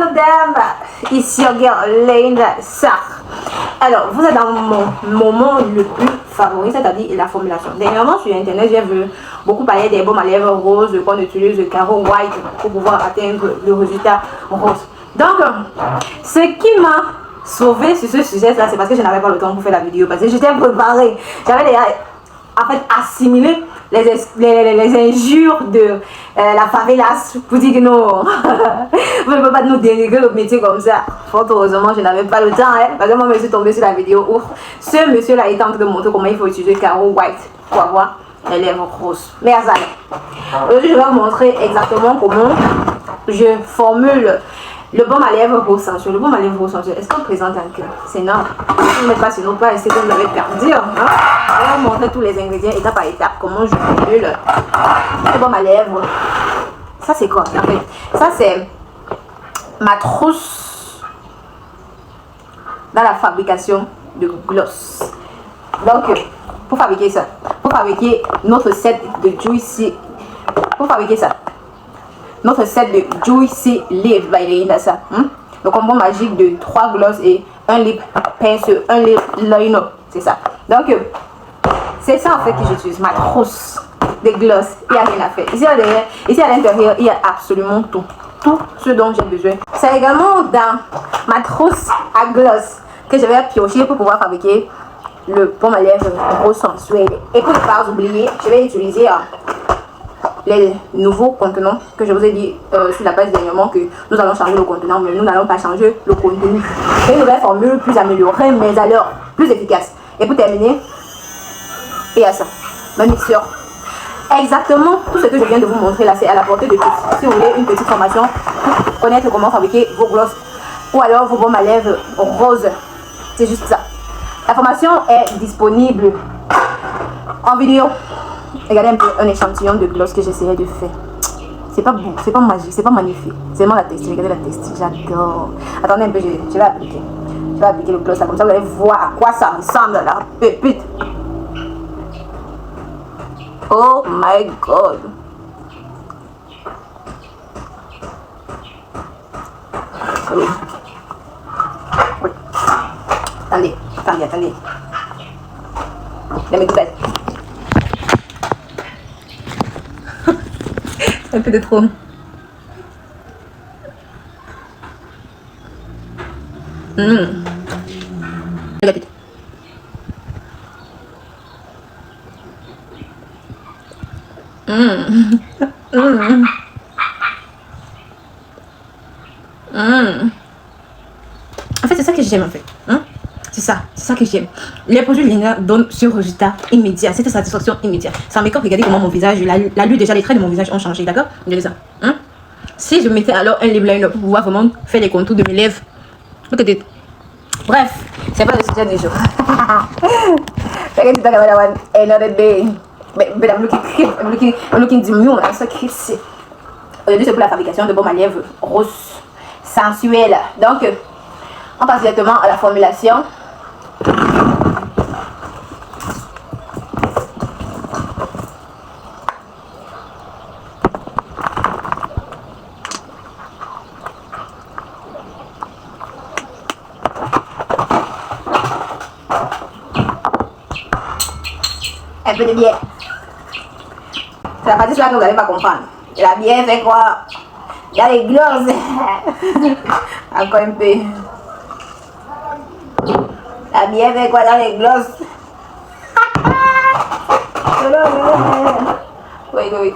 Hello dame, ici your girl Linda Sarr. Alors, vous êtes dans mon moment le plus favori, c'est-à-dire la formulation. Dernièrement sur internet, j'ai vu beaucoup parler des baumes à lèvres roses qu'on utilise le carreau white pour pouvoir atteindre le résultat rose. Donc, ce qui m'a sauvé sur ce sujet-là, c'est parce que je n'avais pas le temps pour faire la vidéo, parce que j'étais préparée. J'avais déjà en fait assimilé les injures de la favelas pour dire que non, vous ne pouvez pas nous dénigrer le métier comme ça. Fort heureusement, je n'avais pas le temps, parce que moi je suis tombée sur la vidéo où ce monsieur-là est en train de montrer comment il faut utiliser carreau white pour avoir les lèvres roses. Merci. Aujourd'hui, je vais vous montrer exactement comment je formule le baume à lèvres rose sensuel. Le baume à lèvres rose sensuel, est-ce qu'on présente un cœur? C'est non. Si vous n'êtes pas sur nos pages, c'est que vous avez perdu. Hein? Je vais vous montrer tous les ingrédients étape par étape, comment je formule le baume à lèvres. Ça, c'est quoi en fait? Ça, c'est ma trousse dans la fabrication de gloss. Donc, pour fabriquer ça, pour fabriquer notre set de Juicy, notre set de Juicy Lip by Linda Sarr. Le combo magique de 3 gloss et un lip pince, un lip liner. C'est ça. Donc, c'est ça en fait que j'utilise. Ma trousse de gloss. Il n'y a rien à faire. Ici à l'intérieur, il y a absolument tout. Tout ce dont j'ai besoin. C'est également dans ma trousse à gloss que je vais piocher pour pouvoir fabriquer le baume à lèvres rose sensuel. Et pour ne pas oublier, je vais utiliser les nouveaux contenants que je vous ai dit sur la page dernièrement que nous allons changer le contenant, mais nous n'allons pas changer le contenu. Une nouvelle formule plus améliorée, mais alors plus efficace. Et pour terminer, il y a ça, ma mixeur. Exactement tout ce que je viens de vous montrer là, c'est à la portée de tous. Si vous voulez une petite formation pour connaître comment fabriquer vos gloss ou alors vos baumes à lèvres roses, c'est juste ça. La formation est disponible en vidéo. Regardez un peu un échantillon de gloss que j'essayais de faire. C'est pas beau, c'est pas magique, c'est pas magnifique. C'est vraiment la texture. Regardez la texture, j'adore. Attendez un peu, je vais appliquer. Je vais appliquer le gloss là, comme ça vous allez voir à quoi ça ressemble la pépite. Oh my god. Oui. Oui. Attendez. La belle. Un peu de trop. En fait, c'est ça que j'aime en fait. C'est ça que j'aime. Les produits Linda donnent ce résultat immédiat, cette satisfaction immédiate. Sans make-up, regardez comment mon visage, la lui déjà, les traits de mon visage ont changé, d'accord? Regardez ça. Si je mettais alors un lip liner pour pouvoir vraiment faire les contours de mes lèvres. Bref, c'est pas le sujet du jour. Another day. But I'm looking demure, I'm so crazy. Aujourd'hui, c'est pour la fabrication de baume à lèvres rose sensuel. Donc, on passe directement à la formulation. Un peu de bière. C'est la partie là que vous n'allez pas comprendre. La bière fait quoi? Il y a les gloss. Encore un peu. La bière fait quoi dans les gloss? Oui.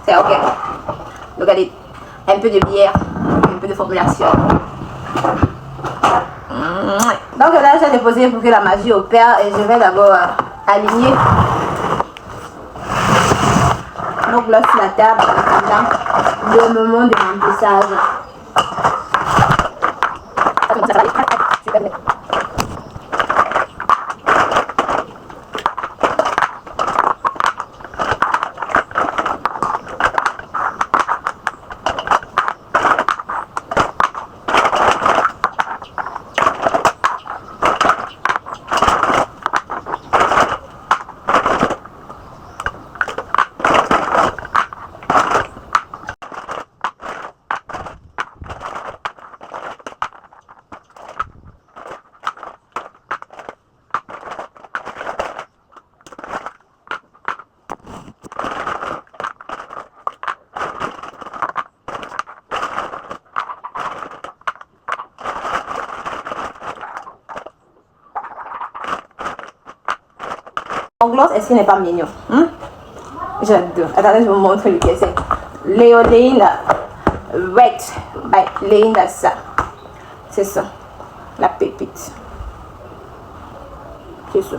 C'est ok. Regardez, un peu de bière, un peu de formulation. Donc là, j'ai déposé pour que la magie opère et je vais d'abord aligner nos gloss sur la table dans le moment de remplissage. Mon gloss, est-ce qu'il n'est pas mignon? J'adore. Attendez, je vais vous montrer lequel c'est. Léoline Red by Linda-Sa. C'est ça. La pépite. C'est ça.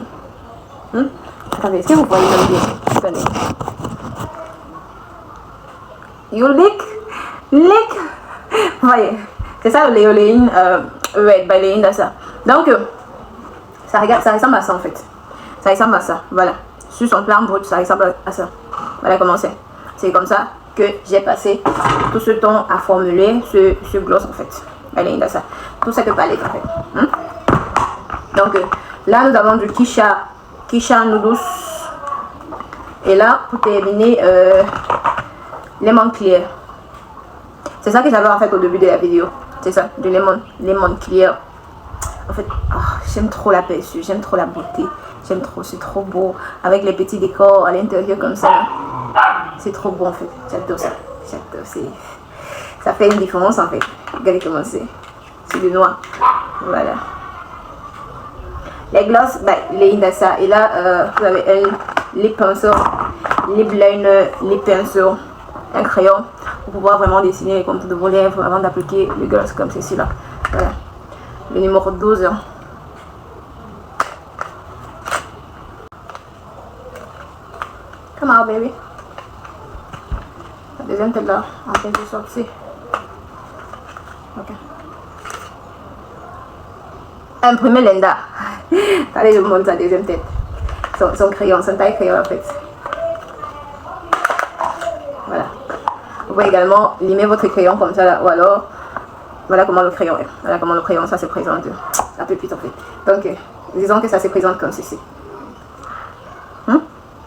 Attendez, est-ce que vous voyez le bien? Attendez. You lick. Voyez. C'est ça le Léoline Red by Linda-Sa. Donc, ça ressemble à ça en fait. Ça ressemble à ça. Voilà. Sur son plan brut, ça ressemble à ça. Voilà comment c'est. C'est comme ça que j'ai passé tout ce temps à formuler ce gloss en fait. Allez, là ça. Tout ça que palette en fait. Donc là nous avons du Kisha Noodles. Et là pour terminer lemon clear. C'est ça que j'avais en fait au début de la vidéo. C'est ça, du lemon clear. En fait, j'aime trop l'aperçu, j'aime trop la beauté. J'aime trop, c'est trop beau. Avec les petits décors à l'intérieur comme ça. C'est trop beau en fait. J'adore ça. J'adore. Ça fait une différence en fait. Regardez comment c'est. C'est du noir. Voilà. Les gloss, les Linda-Sa. Et là, vous avez les pinceaux, les liner, les pinceaux, un crayon pour pouvoir vraiment dessiner les contours de vos lèvres avant d'appliquer le gloss comme ceci là. Voilà. Le numéro 12. Come on, baby. La deuxième tête là, en train de sortir. Ok. Imprimer Linda. Allez, je vous montre sa deuxième tête. Son crayon, son taille crayon en fait. Voilà. Vous pouvez également limer votre crayon comme ça là, ou alors voilà comment le crayon est. Voilà comment le crayon ça se présente. Un peu plus en fait. Donc, disons que ça se présente comme ceci.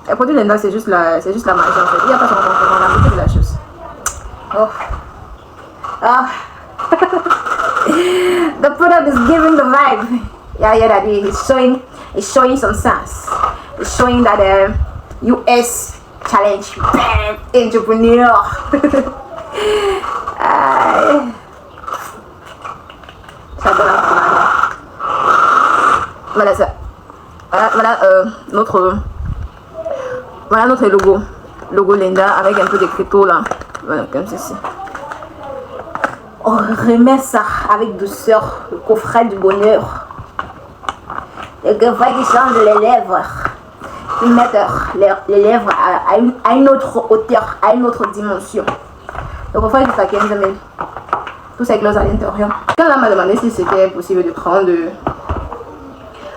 Le produit Linda, c'est juste la magie en fait. Il n'y a pas son concurrent, la beauté de la chose. Oh. Ah. The product is giving the vibe. Yeah, that it's showing some sense. It's showing that US challenge entrepreneur. J'adore la couleur. Voilà ça. Voilà notre logo Linda avec un peu d'écriteau là, voilà comme ceci. On remet ça avec douceur, le coffret du bonheur, le coffret qui change les lèvres, qui met les lèvres à une autre hauteur, à une autre dimension. Le coffret coûte à 15 000, tout ça gloss à l'intérieur. Quand on m'a demandé si c'était possible de prendre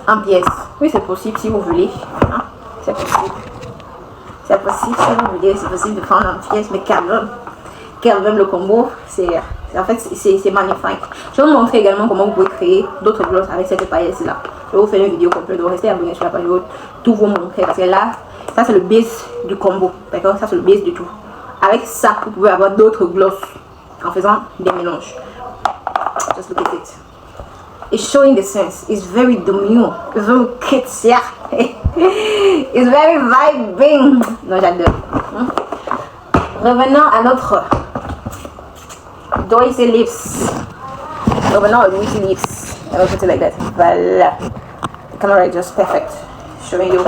en pièces, oui c'est possible si vous voulez, hein? C'est possible. C'est possible, si vous voulez, c'est possible de prendre en pièces, mais quand même le combo, en fait c'est magnifique. Je vais vous montrer également comment vous pouvez créer d'autres gloss avec cette paillette là. Je vais vous faire une vidéo complète, donc restez abonné sur la page, je vais tout vous montrer parce que là, ça c'est le base du combo, d'accord? Ça c'est le base du tout. Avec ça, vous pouvez avoir d'autres gloss en faisant des mélanges. Just look at it. It's showing the sense. It's very demure. It's very kids, yeah. It's very vibing. Non, j'adore. Revenons à notre Doisy Lips. Revenons à Doisy Lips. I will put it like that. Voilà. The camera is just perfect. Showing you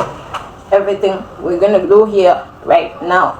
everything we're gonna do here right now.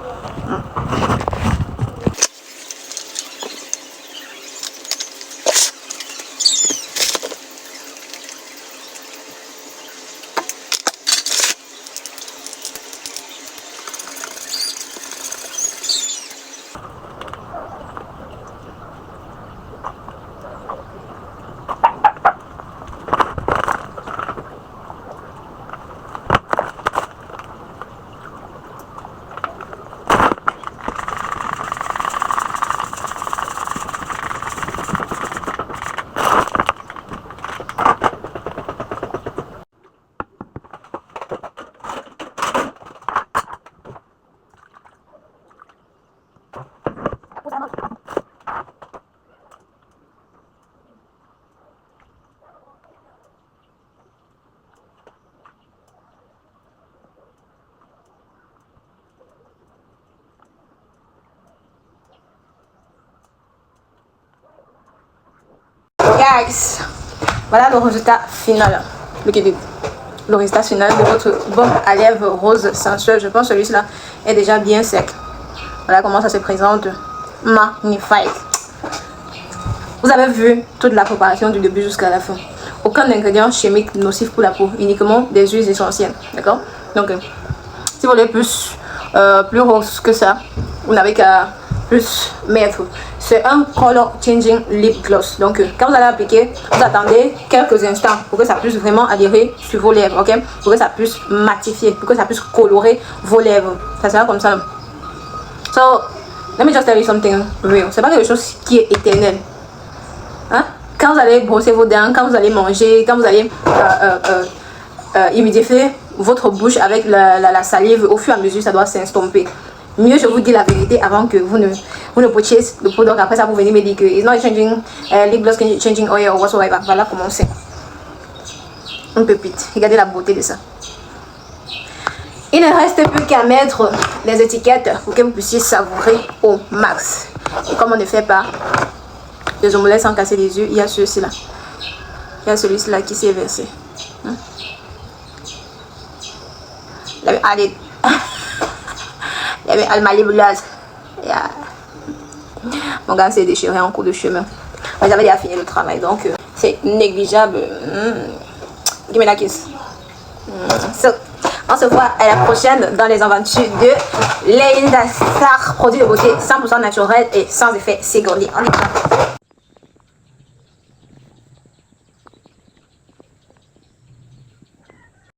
Guys, voilà le résultat final. Look at it. le résultat final de votre baume à lèvres rose sensuel. Je pense que celui-là est déjà bien sec. Voilà comment ça se présente. Magnifique. Vous avez vu toute la préparation du début jusqu'à la fin. Aucun ingrédient chimique nocif pour la peau, uniquement des huiles essentielles. D'accord? Donc, si vous voulez plus rose que ça, vous n'avez qu'à plus mettre. C'est un color changing lip gloss. Donc, quand vous allez appliquer, vous attendez quelques instants pour que ça puisse vraiment adhérer sur vos lèvres. Ok? Pour que ça puisse matifier, pour que ça puisse colorer vos lèvres. Ça sera comme ça. So, let me just tell you something real. C'est pas quelque chose qui est éternel. Hein? Quand vous allez brosser vos dents, quand vous allez manger, quand vous allez humidifier votre bouche avec la salive, au fur et à mesure, ça doit s'estomper. Mieux, je vous dis la vérité avant que vous ne potiez le pot. Donc après ça, vous venez me dire que it's not changing lip gloss, changing oil or whatsoever. Voilà comment c'est. Une pépite. Regardez la beauté de ça. Il ne reste plus qu'à mettre les étiquettes pour que vous puissiez savourer au max. Et comme on ne fait pas des omelettes sans casser les yeux, il y a celui-ci là. Il y a celui-ci là qui s'est versé. Allez. Il y avait Almalibulaz. Mon gars s'est déchiré en cours de chemin. Mais j'avais déjà fini le travail, donc c'est négligeable. Give me la kiss. So, on se voit à la prochaine dans les aventures de Leïnda Sarr, produit de beauté 100% naturel et sans effet secondaire.